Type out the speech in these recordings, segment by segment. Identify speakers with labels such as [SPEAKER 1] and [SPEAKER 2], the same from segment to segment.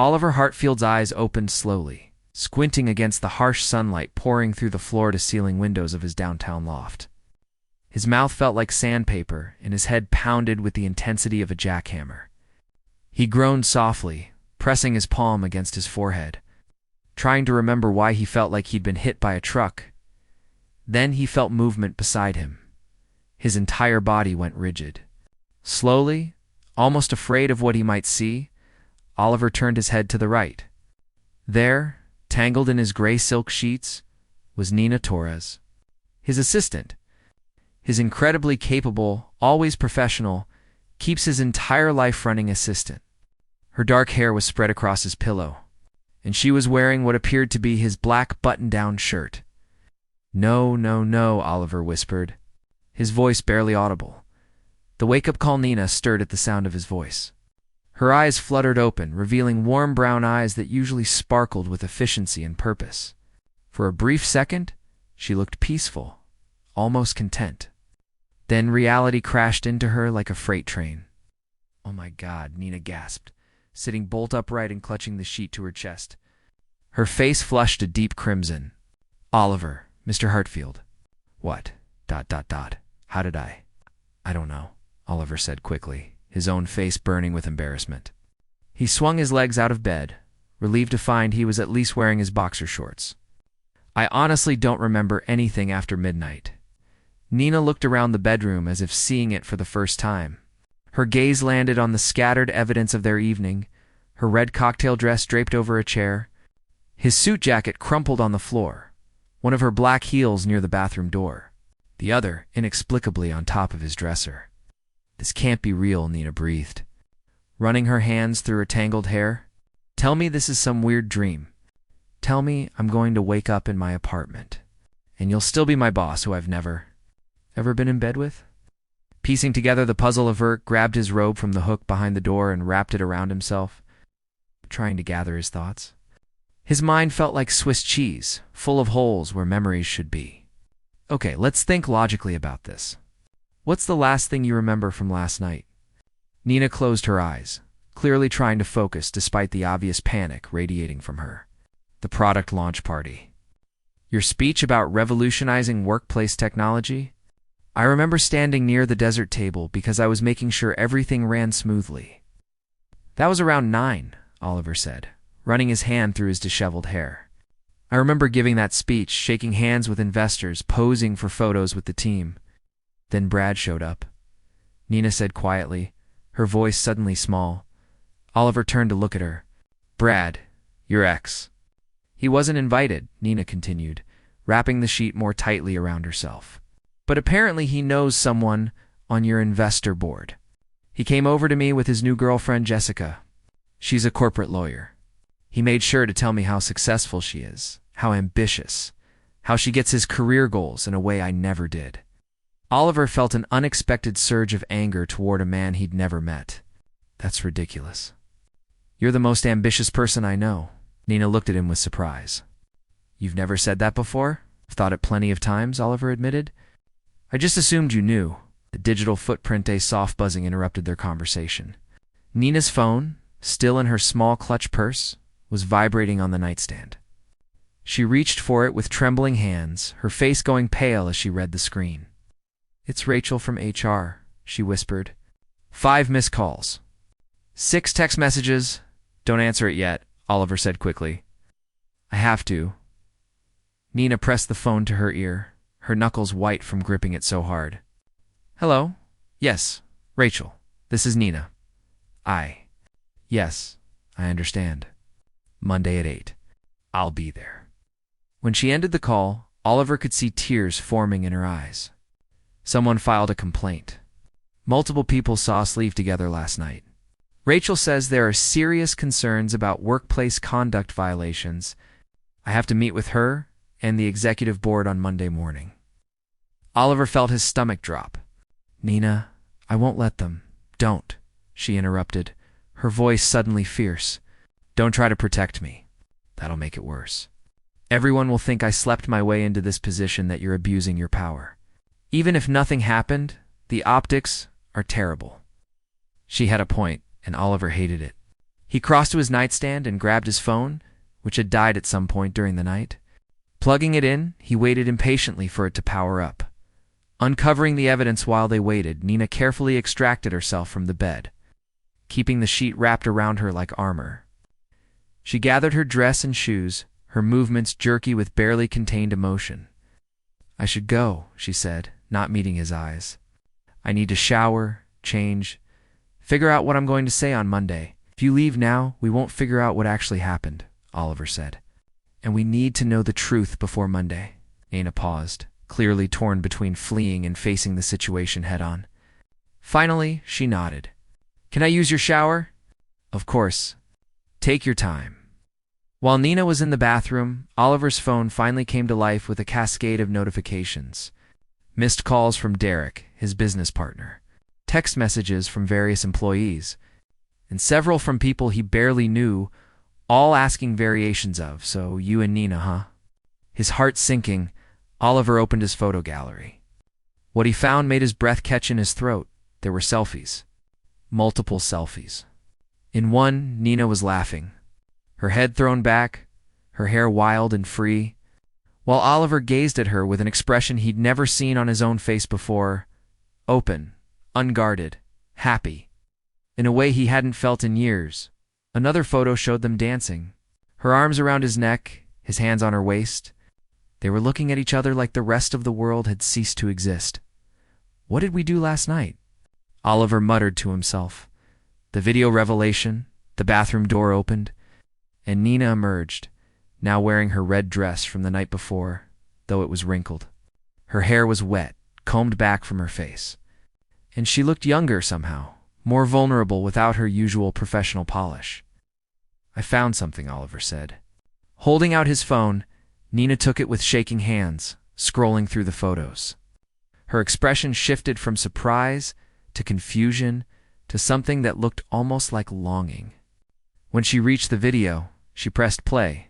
[SPEAKER 1] Oliver Hartfield's eyes opened slowly, squinting against the harsh sunlight pouring through the floor-to-ceiling windows of his downtown loft. His mouth felt like sandpaper, and his head pounded with the intensity of a jackhammer. He groaned softly, pressing his palm against his forehead, trying to remember why he felt like he'd been hit by a truck. Then he felt movement beside him. His entire body went rigid. Slowly, almost afraid of what he might see, Oliver turned his head to the right. There, tangled in his gray silk sheets, was Nina Torres, his assistant. His incredibly capable, always professional, keeps his entire life running assistant. Her dark hair was spread across his pillow, and she was wearing what appeared to be his black button-down shirt. "No, no, no," Oliver whispered, his voice barely audible. The wake-up call Nina stirred at the sound of his voice. Her eyes fluttered open, revealing warm brown eyes that usually sparkled with efficiency and purpose. For a brief second, she looked peaceful, almost content. Then reality crashed into her like a freight train. "Oh my God," Nina gasped, sitting bolt upright and clutching the sheet to her chest. Her face flushed a deep crimson. "Oliver, Mr. Hartfield." "What? ... How did I don't know," Oliver said quickly, his own face burning with embarrassment. He swung his legs out of bed, relieved to find he was at least wearing his boxer shorts. "I honestly don't remember anything after midnight." Nina looked around the bedroom as if seeing it for the first time. Her gaze landed on the scattered evidence of their evening, her red cocktail dress draped over a chair, his suit jacket crumpled on the floor, one of her black heels near the bathroom door, the other inexplicably on top of his dresser. "This can't be real," Nina breathed, running her hands through her tangled hair. "Tell me this is some weird dream. Tell me I'm going to wake up in my apartment, and you'll still be my boss who I've never been in bed with?" Piecing together the puzzle, Avert grabbed his robe from the hook behind the door and wrapped it around himself, trying to gather his thoughts. His mind felt like Swiss cheese, full of holes where memories should be. "Okay, let's think logically about this. What's the last thing you remember from last night?" Nina closed her eyes, clearly trying to focus despite the obvious panic radiating from her. "The product launch party. Your speech about revolutionizing workplace technology? I remember standing near the dessert table because I was making sure everything ran smoothly." "That was around 9, Oliver said, running his hand through his disheveled hair. "I remember giving that speech, shaking hands with investors, posing for photos with the team. Then Brad showed up," Nina said quietly, her voice suddenly small. Oliver turned to look at her. "Brad, your ex." "He wasn't invited," Nina continued, wrapping the sheet more tightly around herself. "But apparently he knows someone on your investor board. He came over to me with his new girlfriend, Jessica. She's a corporate lawyer. He made sure to tell me how successful she is, how ambitious, how she gets his career goals in a way I never did." Oliver felt an unexpected surge of anger toward a man he'd never met. "That's ridiculous." "You're the most ambitious person I know." Nina looked at him with surprise. "You've never said that before?" "I've thought it plenty of times," Oliver admitted. "I just assumed you knew." The digital footprint, a soft buzzing, interrupted their conversation. Nina's phone, still in her small clutch purse, was vibrating on the nightstand. She reached for it with trembling hands, her face going pale as she read the screen. "It's Rachel from HR," she whispered. 5 missed calls. 6 text messages. "Don't answer it yet," Oliver said quickly. "I have to." Nina pressed the phone to her ear, her knuckles white from gripping it so hard. "Hello? Yes, Rachel. This is Nina." Yes, I understand. Monday at 8. I'll be there." When she ended the call, Oliver could see tears forming in her eyes. Someone filed a complaint. Multiple people saw us leave together last night. Rachel says there are serious concerns about workplace conduct violations. I have to meet with her and the executive board on Monday morning. Oliver felt his stomach drop. "Nina, I won't let them." "Don't," she interrupted, her voice suddenly fierce. "Don't try to protect me. That'll make it worse. Everyone will think I slept my way into this position, that you're abusing your power. Even if nothing happened, the optics are terrible." She had a point, and Oliver hated it. He crossed to his nightstand and grabbed his phone, which had died at some point during the night. Plugging it in, he waited impatiently for it to power up. Uncovering the evidence while they waited, Nina carefully extracted herself from the bed, keeping the sheet wrapped around her like armor. She gathered her dress and shoes, her movements jerky with barely contained emotion. "I should go," she said, not meeting his eyes. "I need to shower, change, figure out what I'm going to say on Monday. If you leave now, we won't figure out what actually happened," Oliver said. "And we need to know the truth before Monday." Nina paused, clearly torn between fleeing and facing the situation head-on. Finally, she nodded. "Can I use your shower?" "Of course. Take your time." While Nina was in the bathroom, Oliver's phone finally came to life with a cascade of notifications. Missed calls from Derek, his business partner, text messages from various employees, and several from people he barely knew, all asking variations of, "So you and Nina, huh?" His heart sinking, Oliver opened his photo gallery. What he found made his breath catch in his throat. There were selfies. Multiple selfies. In one, Nina was laughing, her head thrown back, her hair wild and free, while Oliver gazed at her with an expression he'd never seen on his own face before: open, unguarded, happy, in a way he hadn't felt in years. Another photo showed them dancing, her arms around his neck, his hands on her waist. They were looking at each other like the rest of the world had ceased to exist. "What did we do last night?" Oliver muttered to himself. The video revelation, the bathroom door opened, and Nina emerged, now wearing her red dress from the night before, though it was wrinkled. Her hair was wet, combed back from her face, and she looked younger somehow, more vulnerable without her usual professional polish. "I found something," Oliver said. Holding out his phone, Nina took it with shaking hands, scrolling through the photos. Her expression shifted from surprise to confusion to something that looked almost like longing. When she reached the video, she pressed play.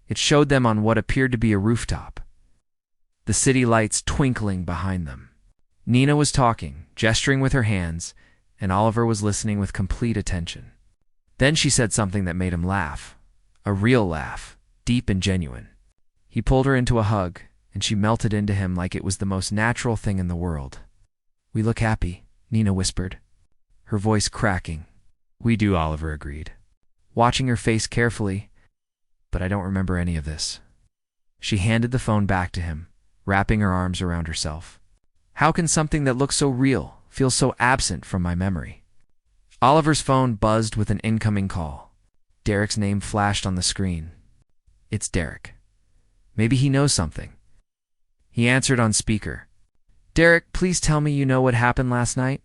[SPEAKER 1] It showed them on what appeared to be a rooftop, the city lights twinkling behind them. Nina was talking, gesturing with her hands, and Oliver was listening with complete attention. Then she said something that made him laugh, a real laugh, deep and genuine. He pulled her into a hug, and she melted into him like it was the most natural thing in the world. "We look happy," Nina whispered, her voice cracking. "We do," Oliver agreed, watching her face carefully, "but I don't remember any of this." She handed the phone back to him, wrapping her arms around herself. "How can something that looks so real feel so absent from my memory?" Oliver's phone buzzed with an incoming call. Derek's name flashed on the screen. "It's Derek. Maybe he knows something." He answered on speaker. "Derek, please tell me you know what happened last night."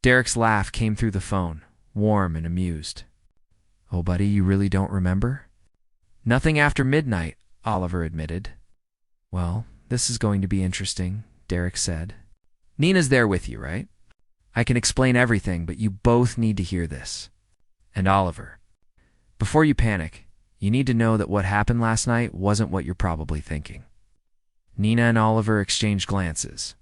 [SPEAKER 1] Derek's laugh came through the phone, warm and amused. "Oh, buddy, you really don't remember?" "Nothing after midnight," Oliver admitted. "Well, this is going to be interesting," Derek said. "Nina's there with you, right? I can explain everything, but you both need to hear this. And Oliver, before you panic, you need to know that what happened last night wasn't what you're probably thinking." Nina and Oliver exchanged glances,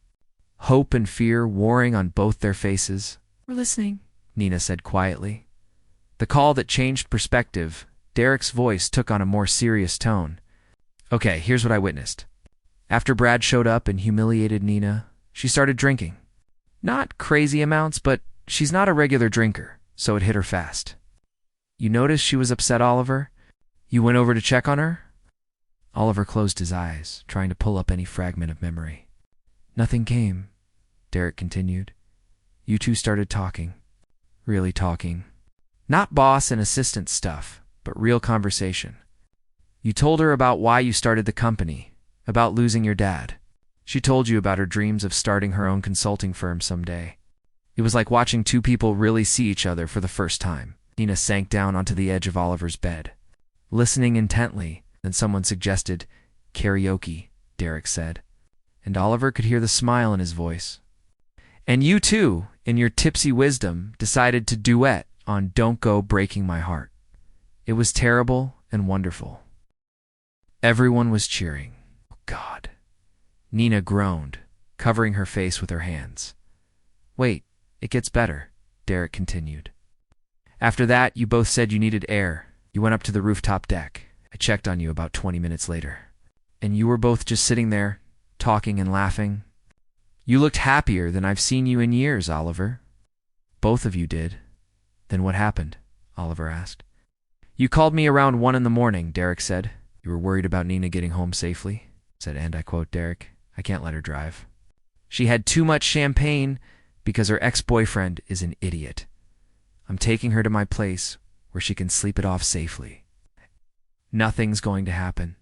[SPEAKER 1] hope and fear warring on both their faces. "We're listening," Nina said quietly. The call that changed perspective, Derek's voice took on a more serious tone. "Okay, here's what I witnessed. After Brad showed up and humiliated Nina, she started drinking. Not crazy amounts, but she's not a regular drinker, so it hit her fast." "You noticed she was upset, Oliver? You went over to check on her?" Oliver closed his eyes, trying to pull up any fragment of memory. "Nothing came," Derek continued. "You two started talking. Really talking. Not boss and assistant stuff, but real conversation. You told her about why you started the company, about losing your dad. She told you about her dreams of starting her own consulting firm someday. It was like watching two people really see each other for the first time." Nina sank down onto the edge of Oliver's bed, listening intently. Then someone suggested, "Karaoke," Derek said, and Oliver could hear the smile in his voice. "And you too, in your tipsy wisdom, decided to duet on Don't Go Breaking My Heart. It was terrible and wonderful." Everyone was cheering. "Oh, God." Nina groaned, covering her face with her hands. "Wait, it gets better," Derek continued. After that, you both said you needed air. You went up to the rooftop deck. I checked on you about 20 minutes later. And you were both just sitting there, talking and laughing. You looked happier than I've seen you in years, Oliver. Both of you did. Then what happened? Oliver asked. You called me around 1 in the morning, Derek said. You were worried about Nina getting home safely, said, and I quote Derek, I can't let her drive. She had too much champagne because her ex-boyfriend is an idiot. I'm taking her to my place where she can sleep it off safely. Nothing's going to happen.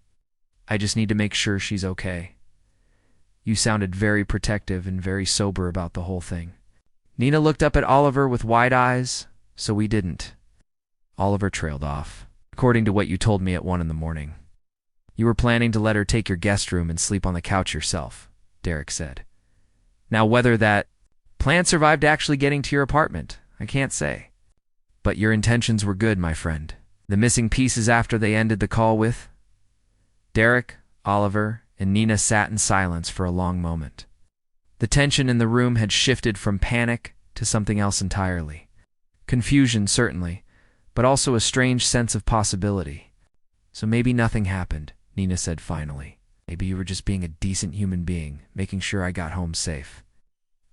[SPEAKER 1] I just need to make sure she's okay. You sounded very protective and very sober about the whole thing. Nina looked up at Oliver with wide eyes, so we didn't. Oliver trailed off. According to what you told me at 1 in the morning. You were planning to let her take your guest room and sleep on the couch yourself, Derek said. Now whether that plan survived actually getting to your apartment, I can't say. But your intentions were good, my friend. The missing pieces after they ended the call with? Derek, Oliver, and Nina sat in silence for a long moment. The tension in the room had shifted from panic to something else entirely. Confusion, certainly, but also a strange sense of possibility. So maybe nothing happened, Nina said finally. Maybe you were just being a decent human being, making sure I got home safe.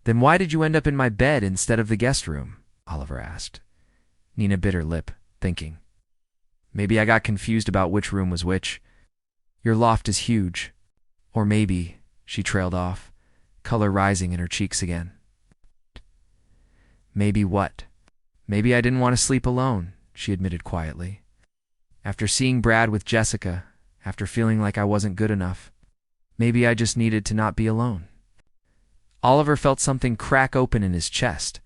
[SPEAKER 1] Then why did you end up in my bed instead of the guest room? Oliver asked. Nina bit her lip, thinking. Maybe I got confused about which room was which. Your loft is huge. Or maybe, she trailed off, color rising in her cheeks again. Maybe what? Maybe I didn't want to sleep alone, she admitted quietly. After seeing Brad with Jessica, after feeling like I wasn't good enough, maybe I just needed to not be alone. Oliver felt something crack open in his chest.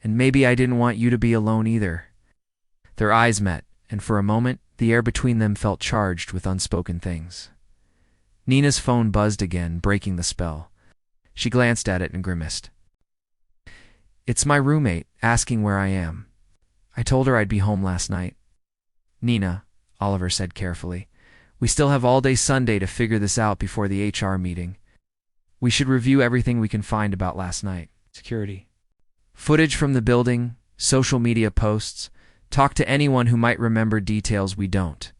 [SPEAKER 1] And maybe I didn't want you to be alone either. Their eyes met, and for a moment, the air between them felt charged with unspoken things. Nina's phone buzzed again, breaking the spell. She glanced at it and grimaced. It's my roommate, asking where I am. I told her I'd be home last night. Nina, Oliver said carefully, we still have all day Sunday to figure this out before the HR meeting. We should review everything we can find about last night. Security. Footage from the building, social media posts, talk to anyone who might remember details we don't.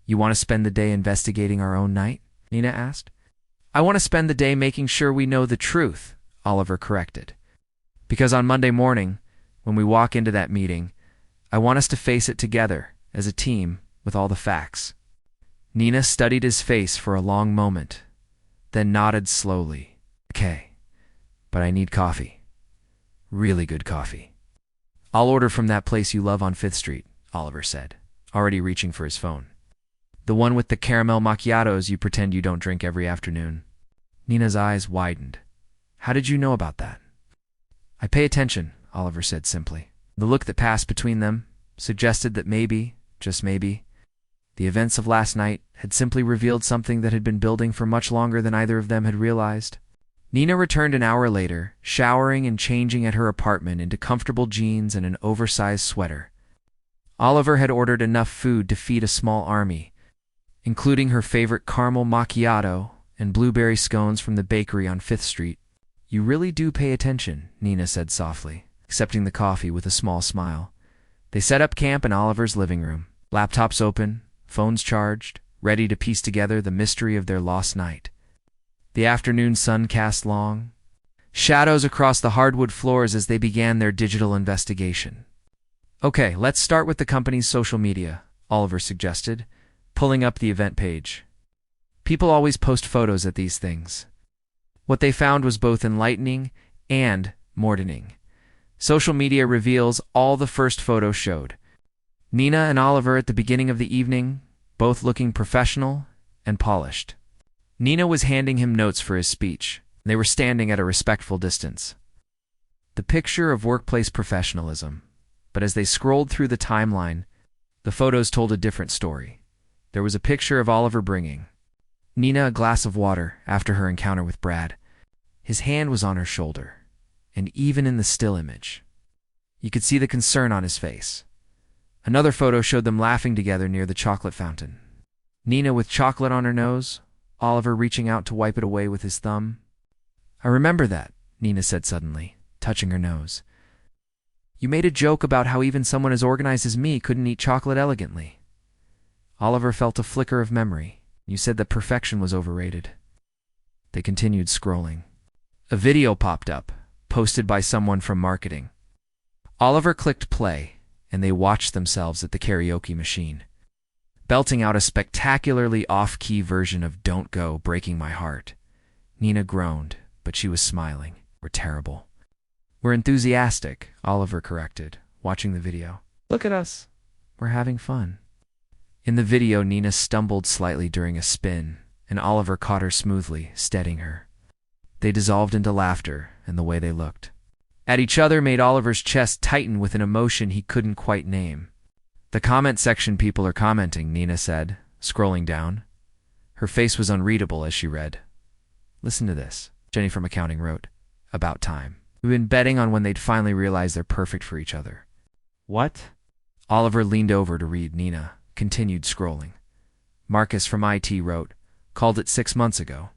[SPEAKER 1] You want to spend the day investigating our own night? Nina asked. I want to spend the day making sure we know the truth, Oliver corrected. Because on Monday morning, when we walk into that meeting, I want us to face it together, as a team, with all the facts. Nina studied his face for a long moment, then nodded slowly. Okay, but I need coffee. Really good coffee. I'll order from that place you love on 5th Street, Oliver said, already reaching for his phone. The one with the caramel macchiatos you pretend you don't drink every afternoon. Nina's eyes widened. How did you know about that? I pay attention, Oliver said simply. The look that passed between them suggested that maybe, just maybe, the events of last night had simply revealed something that had been building for much longer than either of them had realized. Nina returned an hour later, showering and changing at her apartment into comfortable jeans and an oversized sweater. Oliver had ordered enough food to feed a small army, including her favorite caramel macchiato and blueberry scones from the bakery on 5th Street. You really do pay attention, Nina said softly, accepting the coffee with a small smile. They set up camp in Oliver's living room, laptops open, phones charged, ready to piece together the mystery of their lost night. The afternoon sun cast long shadows across the hardwood floors as they began their digital investigation. Okay, let's start with the company's social media, Oliver suggested, pulling up the event page. People always post photos at these things. What they found was both enlightening and mortifying. Social media reveals all the first photos showed. Nina and Oliver at the beginning of the evening, both looking professional and polished. Nina was handing him notes for his speech. They were standing at a respectful distance. The picture of workplace professionalism. But as they scrolled through the timeline, the photos told a different story. There was a picture of Oliver bringing Nina a glass of water after her encounter with Brad. His hand was on her shoulder, and even in the still image, you could see the concern on his face. Another photo showed them laughing together near the chocolate fountain. Nina with chocolate on her nose, Oliver reaching out to wipe it away with his thumb. I remember that, Nina said suddenly, touching her nose. You made a joke about how even someone as organized as me couldn't eat chocolate elegantly. Oliver felt a flicker of memory. You said that perfection was overrated. They continued scrolling. A video popped up, posted by someone from marketing. Oliver clicked play, and they watched themselves at the karaoke machine, belting out a spectacularly off-key version of Don't Go, Breaking My Heart. Nina groaned, but she was smiling. We're terrible. We're enthusiastic, Oliver corrected, watching the video. Look at us. We're having fun. In the video, Nina stumbled slightly during a spin, and Oliver caught her smoothly, steadying her. They dissolved into laughter, and the way they looked at each other made Oliver's chest tighten with an emotion he couldn't quite name. The comment section people are commenting, Nina said, scrolling down. Her face was unreadable as she read. Listen to this. Jenny from accounting wrote, "About time. We've been betting on when they'd finally realize they're perfect for each other." What? Oliver leaned over to read. Nina continued scrolling. Marcus from IT wrote, "Called it 6 months ago.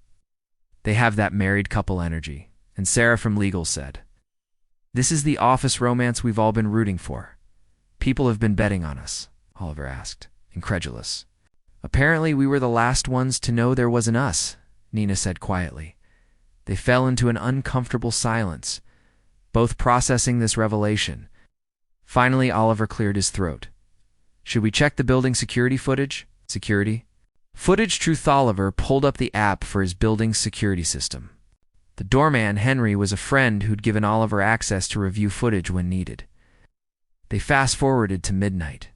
[SPEAKER 1] They have that married couple energy." And Sarah from legal said, "This is the office romance we've all been rooting for." People have been betting on us, Oliver asked, incredulous. Apparently we were the last ones to know there was an us, Nina said quietly. They fell into an uncomfortable silence, both processing this revelation. Finally, Oliver cleared his throat. "Should we check the building security footage?" Security? Footage Truth. Oliver pulled up the app for his building's security system. The doorman, Henry, was a friend who'd given Oliver access to review footage when needed. They fast-forwarded to midnight.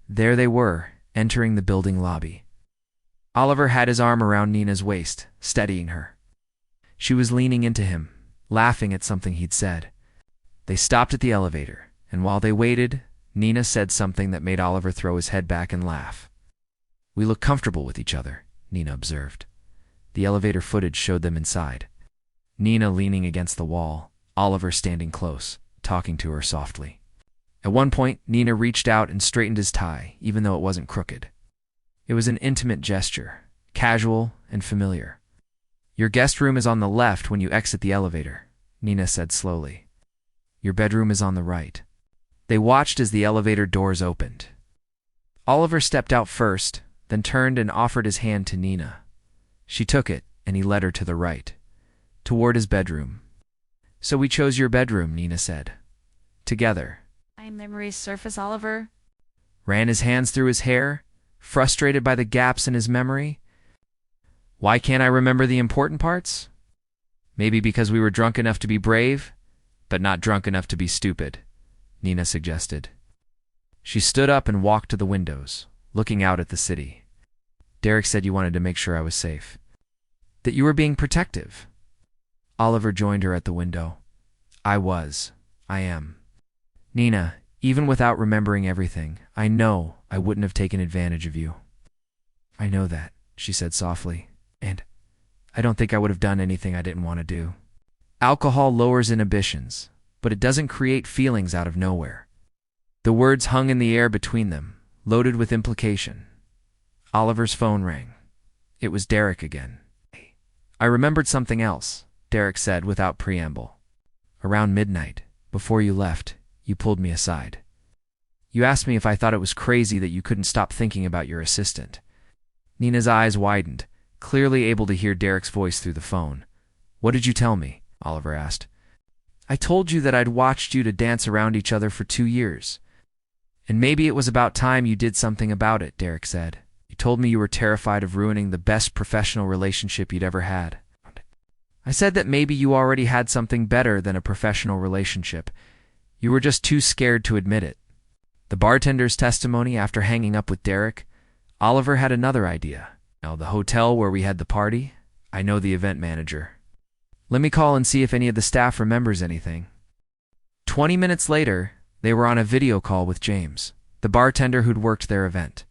[SPEAKER 1] There they were, entering the building lobby. Oliver had his arm around Nina's waist, steadying her. She was leaning into him, laughing at something he'd said. They stopped at the elevator, and while they waited, Nina said something that made Oliver throw his head back and laugh. "We look comfortable with each other," Nina observed. The elevator footage showed them inside. Nina leaning against the wall, Oliver standing close, talking to her softly. At one point, Nina reached out and straightened his tie, even though it wasn't crooked. It was an intimate gesture, casual and familiar. "Your guest room is on the left when you exit the elevator," Nina said slowly. "Your bedroom is on the right." They watched as the elevator doors opened. Oliver stepped out first, then turned and offered his hand to Nina. She took it, and he led her to the right, toward his bedroom. "So we chose your bedroom," Nina said. Together.
[SPEAKER 2] "My memories surface, Oliver."
[SPEAKER 1] Ran his hands through his hair, frustrated by the gaps in his memory. "Why can't I remember the important parts? Maybe because we were drunk enough to be brave, but not drunk enough to be stupid," Nina suggested. She stood up and walked to the windows, looking out at the city. "Derek said you wanted to make sure I was safe. That you were being protective." Oliver joined her at the window. I am. "Nina, even without remembering everything, I know I wouldn't have taken advantage of you." "I know that," she said softly, "and I don't think I would have done anything I didn't want to do." Alcohol lowers inhibitions, but it doesn't create feelings out of nowhere. The words hung in the air between them, loaded with implication. Oliver's phone rang. It was Derek again. "I remembered something else," Derek said without preamble. "Around midnight, before you left, you pulled me aside. You asked me if I thought it was crazy that you couldn't stop thinking about your assistant." Nina's eyes widened, clearly able to hear Derek's voice through the phone. "What did you tell me?" Oliver asked. "I told you that I'd watched you to dance around each other for 2 years. And maybe it was about time you did something about it," Derek said. "You told me you were terrified of ruining the best professional relationship you'd ever had. I said that maybe you already had something better than a professional relationship. You were just too scared to admit it." The bartender's testimony after hanging up with Derek, Oliver had another idea. "Now, the hotel where we had the party, I know the event manager. Let me call and see if any of the staff remembers anything." 20 minutes later, they were on a video call with James, the bartender who'd worked their event.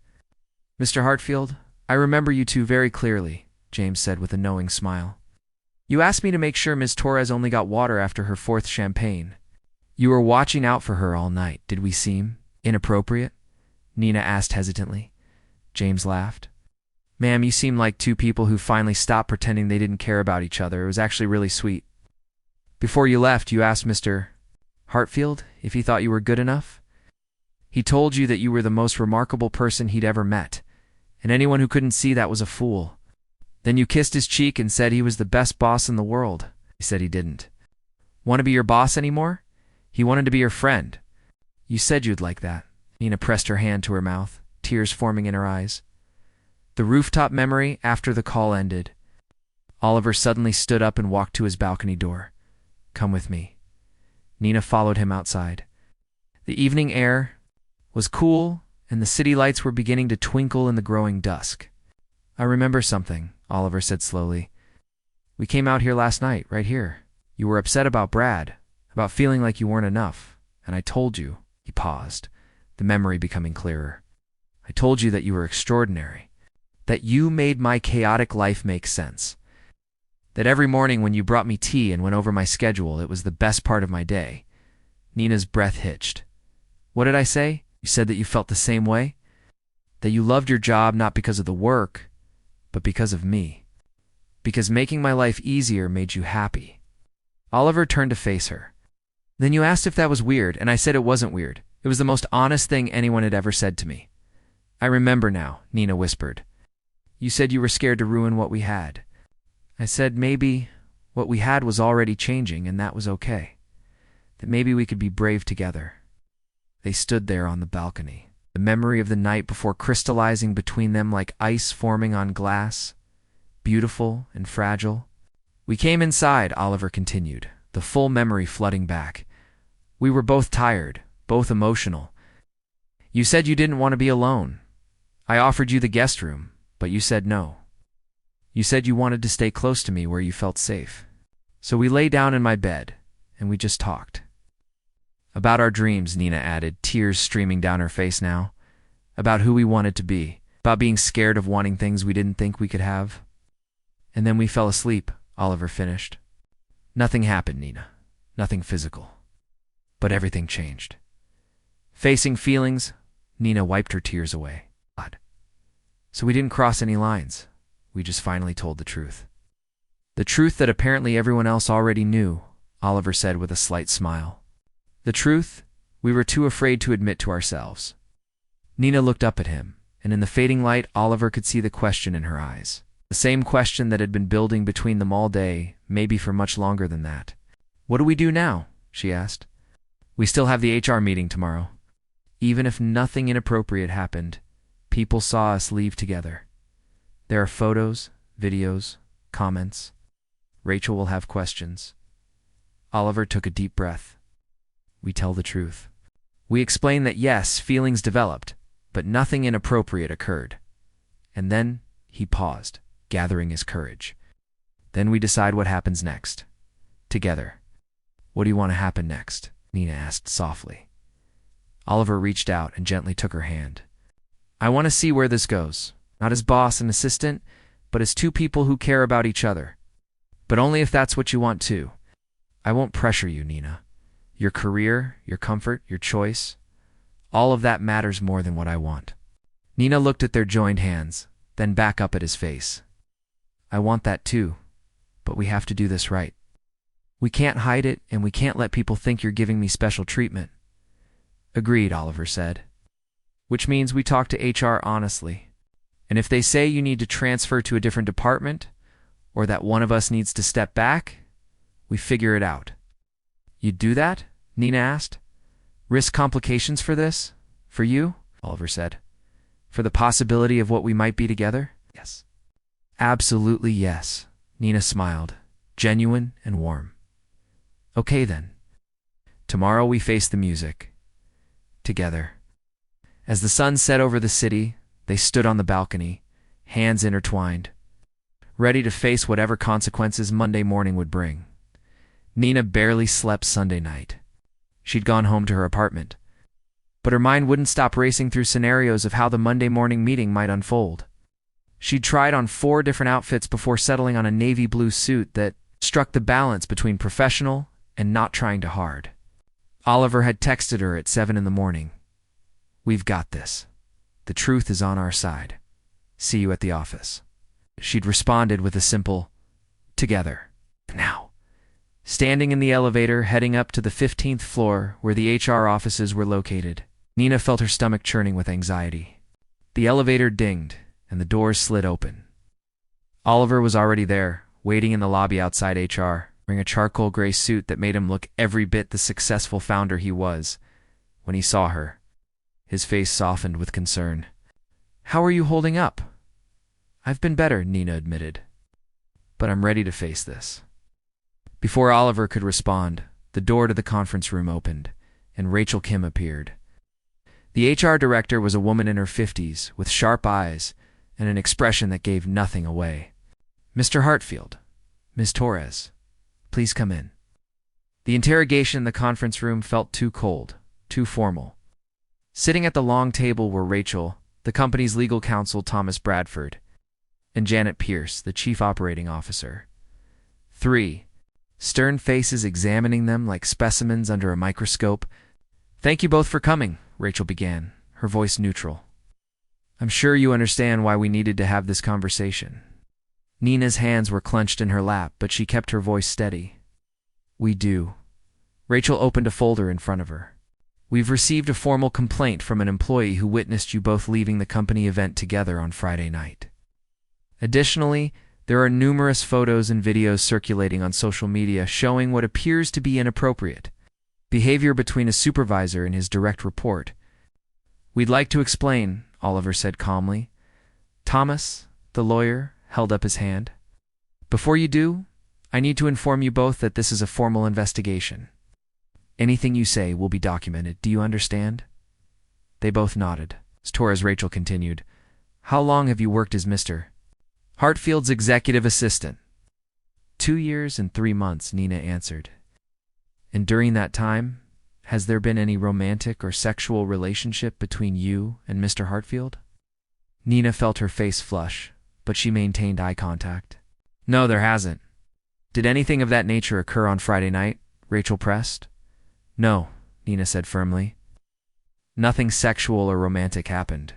[SPEAKER 1] "Mr. Hartfield, I remember you two very clearly," James said with a knowing smile. "You asked me to make sure Ms. Torres only got water after her 4th champagne. You were watching out for her all night. Did we seem inappropriate?" Nina asked hesitantly. James laughed. "Ma'am, you seem like two people who finally stopped pretending they didn't care about each other. It was actually really sweet. Before you left, you asked Mr. Hartfield, if he thought you were good enough? He told you that you were the most remarkable person he'd ever met, and anyone who couldn't see that was a fool. Then you kissed his cheek and said he was the best boss in the world. He said he didn't want to be your boss anymore. He wanted to be your friend. You said you'd like that. Nina pressed her hand to her mouth, tears forming in her eyes. The rooftop memory after the call ended. Oliver suddenly stood up and walked to his balcony door. Come with me. Nina followed him outside. The evening air was cool, and the city lights were beginning to twinkle in the growing dusk. I remember something, Oliver said slowly. We came out here last night, right here. You were upset about Brad, about feeling like you weren't enough, and I told you. He paused, the memory becoming clearer. I told you that you were extraordinary, that you made my chaotic life make sense, that every morning when you brought me tea and went over my schedule, it was the best part of my day. Nina's breath hitched. What did I say? You said that you felt the same way? That you loved your job not because of the work, but because of me. Because making my life easier made you happy. Oliver turned to face her. Then you asked if that was weird, and I said it wasn't weird. It was the most honest thing anyone had ever said to me. I remember now, Nina whispered. You said you were scared to ruin what we had. I said maybe what we had was already changing, and that was okay. That maybe we could be brave together. They stood there on the balcony, the memory of the night before crystallizing between them like ice forming on glass, beautiful and fragile. We came inside, Oliver continued, the full memory flooding back. We were both tired, both emotional. You said you didn't want to be alone. I offered you the guest room, but you said no. You said you wanted to stay close to me where you felt safe. So we lay down in my bed, and we just talked. About our dreams, Nina added, tears streaming down her face now. About who we wanted to be. About being scared of wanting things we didn't think we could have. And then we fell asleep, Oliver finished. Nothing happened, Nina. Nothing physical. But everything changed. Facing feelings, Nina wiped her tears away. So we didn't cross any lines. We just finally told the truth. The truth that apparently everyone else already knew, Oliver said with a slight smile. The truth we were too afraid to admit to ourselves. Nina looked up at him, and in the fading light, Oliver could see the question in her eyes. The same question that had been building between them all day, maybe for much longer than that. What do we do now? She asked. We still have the HR meeting tomorrow. Even if nothing inappropriate happened, people saw us leave together. There are photos, videos, comments. Rachel will have questions. Oliver took a deep breath. We tell the truth. We explain that yes, feelings developed, but nothing inappropriate occurred. And then he paused, gathering his courage. Then we decide what happens next. Together. What do you want to happen next? Nina asked softly. Oliver reached out and gently took her hand. I want to see where this goes. Not as boss and assistant, but as two people who care about each other. But only if that's what you want too. I won't pressure you, Nina. Your career, your comfort, your choice, all of that matters more than what I want. Nina looked at their joined hands, then back up at his face. I want that too, but we have to do this right. We can't hide it, and we can't let people think you're giving me special treatment. Agreed, Oliver said. Which means we talk to HR honestly. And if they say you need to transfer to a different department, or that one of us needs to step back, we figure it out. You'd do that? Nina asked. Risk complications for this? For you? Oliver said. For the possibility of what we might be together? Yes. Absolutely yes. Nina smiled, genuine and warm. Okay then. Tomorrow we face the music. Together. As the sun set over the city, they stood on the balcony, hands intertwined, ready to face whatever consequences Monday morning would bring. Nina barely slept Sunday night. She'd gone home to her apartment, but her mind wouldn't stop racing through scenarios of how the Monday morning meeting might unfold. She'd tried on 4 different outfits before settling on a navy blue suit that struck the balance between professional and not trying too hard. Oliver had texted her at 7 in the morning. We've got this. The truth is on our side. See you at the office. She'd responded with a simple, together. Now. Standing in the elevator heading up to the 15th floor where the HR offices were located, Nina felt her stomach churning with anxiety. The elevator dinged, and the doors slid open. Oliver was already there, waiting in the lobby outside HR, wearing a charcoal gray suit that made him look every bit the successful founder he was. When he saw her, his face softened with concern. "How are you holding up?" "I've been better," Nina admitted. "But I'm ready to face this." Before Oliver could respond, the door to the conference room opened, and Rachel Kim appeared. The HR director was a woman in her 50s, with sharp eyes and an expression that gave nothing away. "Mr. Hartfield, Ms. Torres, please come in." The interrogation in the conference room felt too cold, too formal. Sitting at the long table were Rachel, the company's legal counsel Thomas Bradford, and Janet Pierce, the chief operating officer. 3 stern faces examining them like specimens under a microscope. "Thank you both for coming," Rachel began, her voice neutral. "I'm sure you understand why we needed to have this conversation." Nina's hands were clenched in her lap, but she kept her voice steady. "We do." Rachel opened a folder in front of her. "We've received a formal complaint from an employee who witnessed you both leaving the company event together on Friday night. Additionally, there are numerous photos and videos circulating on social media showing what appears to be inappropriate behavior between a supervisor and his direct report. We'd like to explain," Oliver said calmly. Thomas, the lawyer, held up his hand. "Before you do, I need to inform you both that this is a formal investigation. Anything you say will be documented. Do you understand?" They both nodded. As Torres Rachel continued, "How long have you worked as Mr. Hartfield's executive assistant?" 2 years and 3 months, Nina answered. "And during that time, has there been any romantic or sexual relationship between you and Mr. Hartfield?" Nina felt her face flush, but she maintained eye contact. "No, there hasn't." "Did anything of that nature occur on Friday night?" Rachel pressed. "No," Nina said firmly. "Nothing sexual or romantic happened."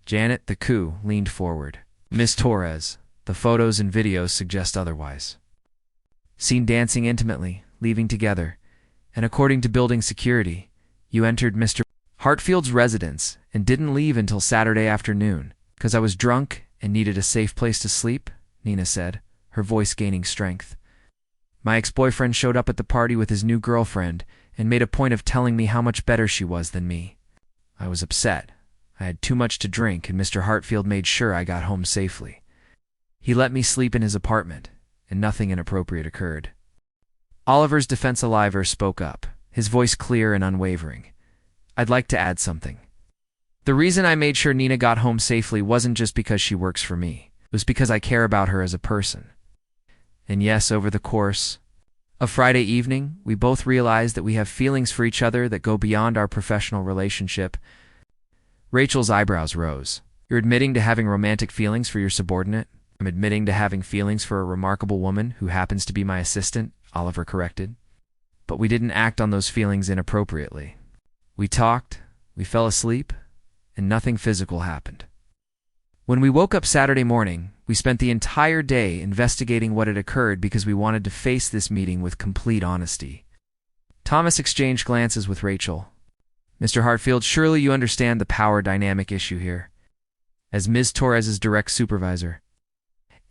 [SPEAKER 1] Janet, the coup, leaned forward. "Miss Torres, the photos and videos suggest otherwise. Seen dancing intimately, leaving together, and according to building security, you entered Mr. Hartfield's residence and didn't leave until Saturday afternoon, 'cause I was drunk and needed a safe place to sleep," Nina said, her voice gaining strength. "My ex-boyfriend showed up at the party with his new girlfriend and made a point of telling me how much better she was than me. I was upset. I had too much to drink, and Mr. Hartfield made sure I got home safely. He let me sleep in his apartment, and nothing inappropriate occurred." Oliver's defense Oliver spoke up, his voice clear and unwavering. "I'd like to add something. The reason I made sure Nina got home safely wasn't just because she works for me. It was because I care about her as a person. And yes, over the course of Friday evening, we both realized that we have feelings for each other that go beyond our professional relationship." Rachel's eyebrows rose. "You're admitting to having romantic feelings for your subordinate?" "I'm admitting to having feelings for a remarkable woman who happens to be my assistant," Oliver corrected. "But we didn't act on those feelings inappropriately. We talked, we fell asleep, and nothing physical happened. When we woke up Saturday morning, we spent the entire day investigating what had occurred because we wanted to face this meeting with complete honesty." Thomas exchanged glances with Rachel. "Mr. Hartfield, surely you understand the power dynamic issue here. As Ms. Torres' direct supervisor,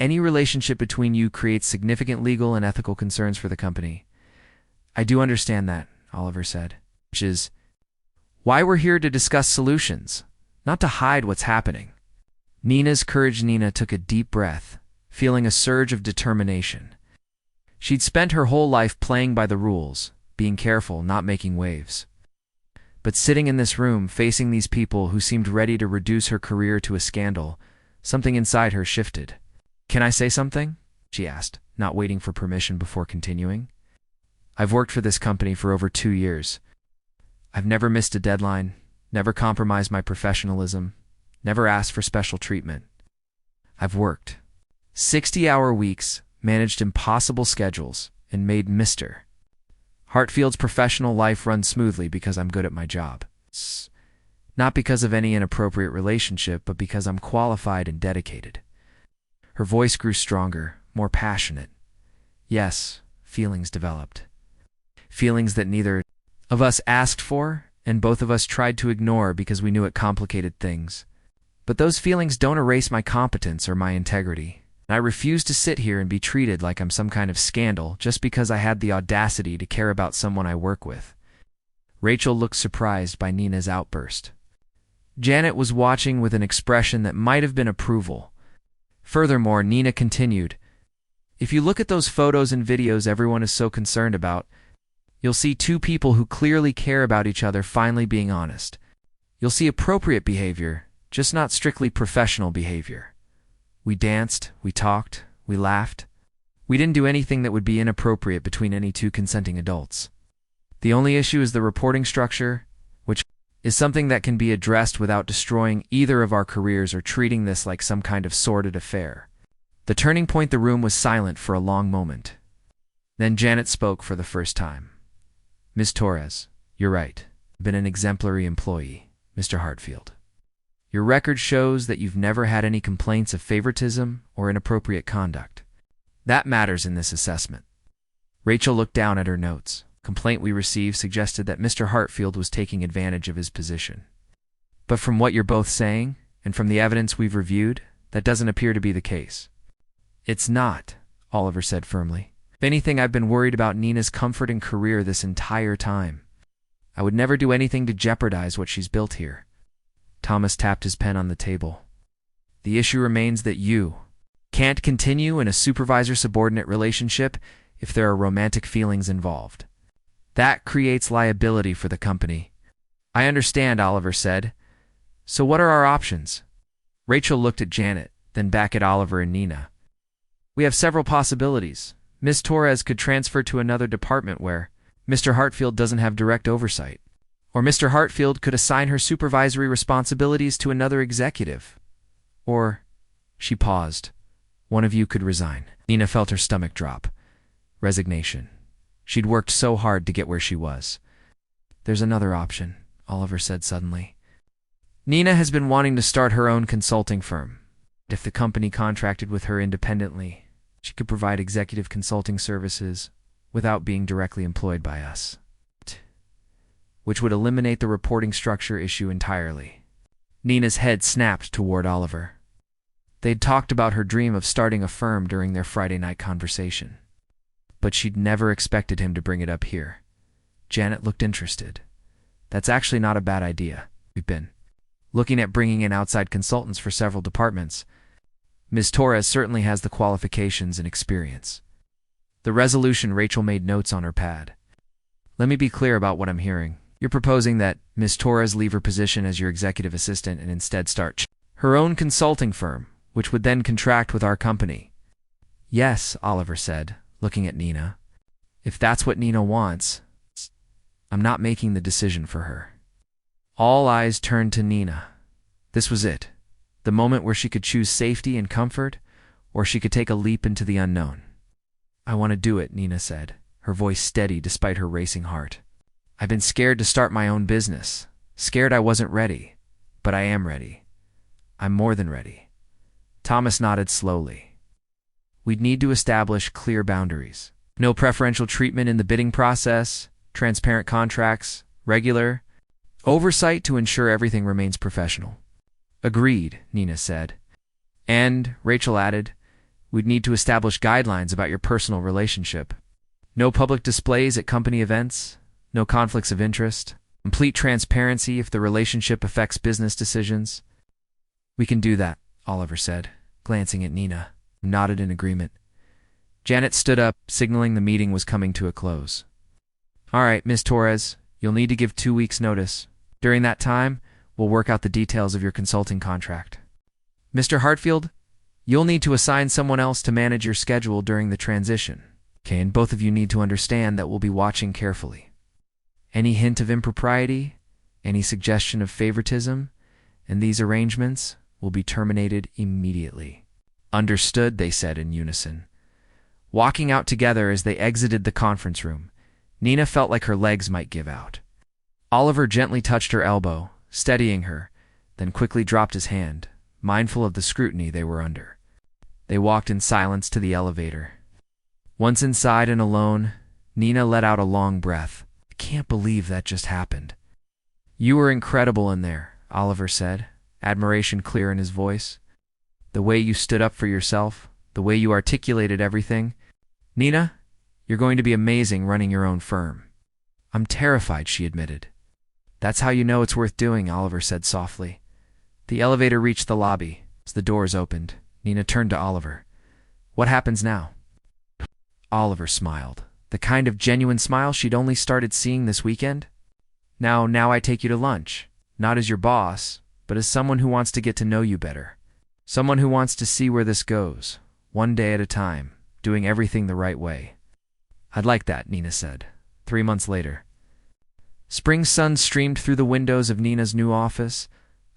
[SPEAKER 1] any relationship between you creates significant legal and ethical concerns for the company." "I do understand that," Oliver said, "which is why we're here to discuss solutions, not to hide what's happening." Nina's courage. Nina took a deep breath, feeling a surge of determination. She'd spent her whole life playing by the rules, being careful, not making waves. But sitting in this room, facing these people who seemed ready to reduce her career to a scandal, something inside her shifted. "Can I say something?" she asked, not waiting for permission before continuing. "I've worked for this company for over 2 years. I've never missed a deadline, never compromised my professionalism, never asked for special treatment. I've worked 60-hour weeks, managed impossible schedules, and made Mr. Hartfield's professional life run smoothly because I'm good at my job. Not because of any inappropriate relationship, but because I'm qualified and dedicated." Her voice grew stronger, more passionate. "Yes, feelings developed. Feelings that neither of us asked for, and both of us tried to ignore because we knew it complicated things. But those feelings don't erase my competence or my integrity. And I refuse to sit here and be treated like I'm some kind of scandal just because I had the audacity to care about someone I work with. Rachel looked surprised by Nina's outburst. Janet was watching with an expression that might have been approval. Furthermore, Nina continued, "If you look at those photos and videos everyone is so concerned about, you'll see two people who clearly care about each other finally being honest. You'll see appropriate behavior, just not strictly professional behavior. We danced, we talked, we laughed. We didn't do anything that would be inappropriate between any two consenting adults. The only issue is the reporting structure, which is something that can be addressed without destroying either of our careers or treating this like some kind of sordid affair." The turning point, the room was silent for a long moment. Then Janet spoke for the first time. "Ms. Torres, you're right. You've been an exemplary employee, Mr. Hartfield. Your record shows that you've never had any complaints of favoritism or inappropriate conduct. That matters in this assessment." Rachel looked down at her notes. "Complaint we received suggested that Mr. Hartfield was taking advantage of his position. But from what you're both saying, and from the evidence we've reviewed, that doesn't appear to be the case." "It's not," Oliver said firmly. "If anything, I've been worried about Nina's comfort and career this entire time. I would never do anything to jeopardize what she's built here." Thomas tapped his pen on the table. "The issue remains that you can't continue in a supervisor-subordinate relationship if there are romantic feelings involved. That creates liability for the company." "I understand," Oliver said. "So what are our options?" Rachel looked at Janet, then back at Oliver and Nina. "We have several possibilities. Ms. Torres could transfer to another department where Mr. Hartfield doesn't have direct oversight. Or Mr. Hartfield could assign her supervisory responsibilities to another executive. Or," she paused, "one of you could resign." Nina felt her stomach drop. Resignation. She'd worked so hard to get where she was. "There's another option," Oliver said suddenly. "Nina has been wanting to start her own consulting firm. If the company contracted with her independently, she could provide executive consulting services without being directly employed by us, which would eliminate the reporting structure issue entirely." Nina's head snapped toward Oliver. They'd talked about her dream of starting a firm during their Friday night conversation, but she'd never expected him to bring it up here. Janet looked interested. "That's actually not a bad idea. We've been looking at bringing in outside consultants for several departments. Ms. Torres certainly has the qualifications and experience." The resolution, Rachel made notes on her pad. "Let me be clear about what I'm hearing. You're proposing that Ms. Torres leave her position as your executive assistant and instead start her own consulting firm, which would then contract with our company." "Yes," Oliver said, looking at Nina. "If that's what Nina wants, I'm not making the decision for her." All eyes turned to Nina. This was it, the moment where she could choose safety and comfort, or she could take a leap into the unknown. "I want to do it," Nina said, her voice steady despite her racing heart. "I've been scared to start my own business, scared I wasn't ready, but I am ready. I'm more than ready." Thomas nodded slowly. "We'd need to establish clear boundaries. No preferential treatment in the bidding process, transparent contracts, regular oversight to ensure everything remains professional." "Agreed," Nina said. "And," Rachel added, "we'd need to establish guidelines about your personal relationship. No public displays at company events, no conflicts of interest, complete transparency if the relationship affects business decisions." "We can do that," Oliver said, glancing at Nina, who nodded in agreement. Janet stood up, signaling the meeting was coming to a close. "All right, Ms. Torres, you'll need to give 2 weeks' notice. During that time, we'll work out the details of your consulting contract. Mr. Hartfield, you'll need to assign someone else to manage your schedule during the transition. Okay, and both of you need to understand that we'll be watching carefully. Any hint of impropriety, any suggestion of favoritism, and these arrangements will be terminated immediately." "Understood," they said in unison. Walking out together as they exited the conference room, Nina felt like her legs might give out. Oliver gently touched her elbow, steadying her, then quickly dropped his hand, mindful of the scrutiny they were under. They walked in silence to the elevator. Once inside and alone, Nina let out a long breath. I can't believe that just happened. You were incredible in there, Oliver said, admiration clear in his voice. The way you stood up for yourself, the way you articulated everything. Nina, you're going to be amazing running your own firm. I'm terrified, she admitted. That's how you know it's worth doing, Oliver said softly. The elevator reached the lobby. As the doors opened, Nina turned to Oliver. What happens now? Oliver smiled, the kind of genuine smile she'd only started seeing this weekend. Now I take you to lunch, not as your boss, but as someone who wants to get to know you better. Someone who wants to see where this goes, one day at a time, doing everything the right way. I'd like that, Nina said, 3 months later. Spring sun streamed through the windows of Nina's new office,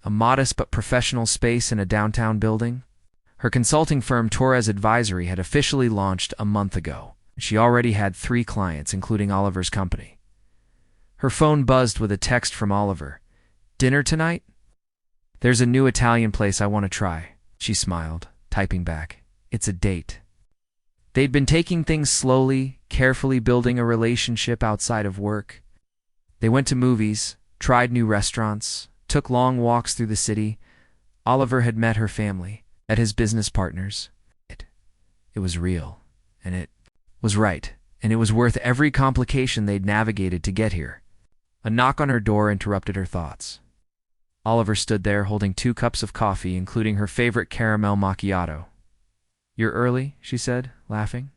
[SPEAKER 1] a modest but professional space in a downtown building. Her consulting firm Torres Advisory had officially launched a month ago. She already had 3 clients, including Oliver's company. Her phone buzzed with a text from Oliver. Dinner tonight? There's a new Italian place I want to try, she smiled, typing back. It's a date. They'd been taking things slowly, carefully building a relationship outside of work. They went to movies, tried new restaurants, took long walks through the city. Oliver had met her family, met his business partners. It was real, and it was right, and it was worth every complication they'd navigated to get here. A knock on her door interrupted her thoughts. Oliver stood there holding 2 cups of coffee, including her favorite caramel macchiato. You're early, she said, laughing.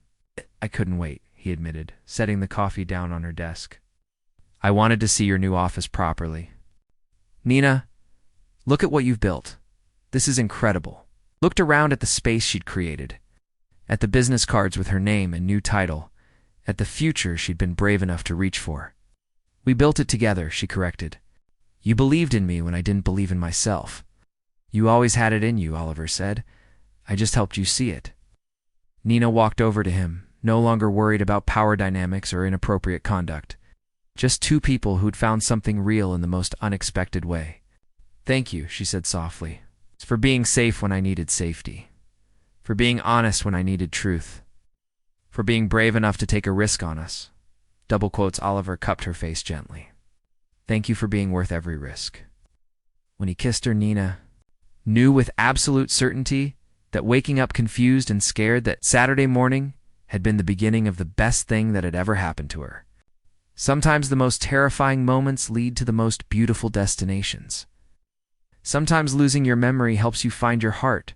[SPEAKER 1] I couldn't wait, he admitted, setting the coffee down on her desk. I wanted to see your new office properly. Nina, look at what you've built. This is incredible. Looked around at the space she'd created, at the business cards with her name and new title, at the future she'd been brave enough to reach for. We built it together, she corrected. You believed in me when I didn't believe in myself. You always had it in you, Oliver said. I just helped you see it. Nina walked over to him, no longer worried about power dynamics or inappropriate conduct. Just 2 people who'd found something real in the most unexpected way. Thank you, she said softly. It's for being safe when I needed safety. For being honest when I needed truth. For being brave enough to take a risk on us. Double quotes. Oliver cupped her face gently. Thank you for being worth every risk. When he kissed her, Nina knew with absolute certainty that waking up confused and scared that Saturday morning had been the beginning of the best thing that had ever happened to her. Sometimes the most terrifying moments lead to the most beautiful destinations. Sometimes losing your memory helps you find your heart,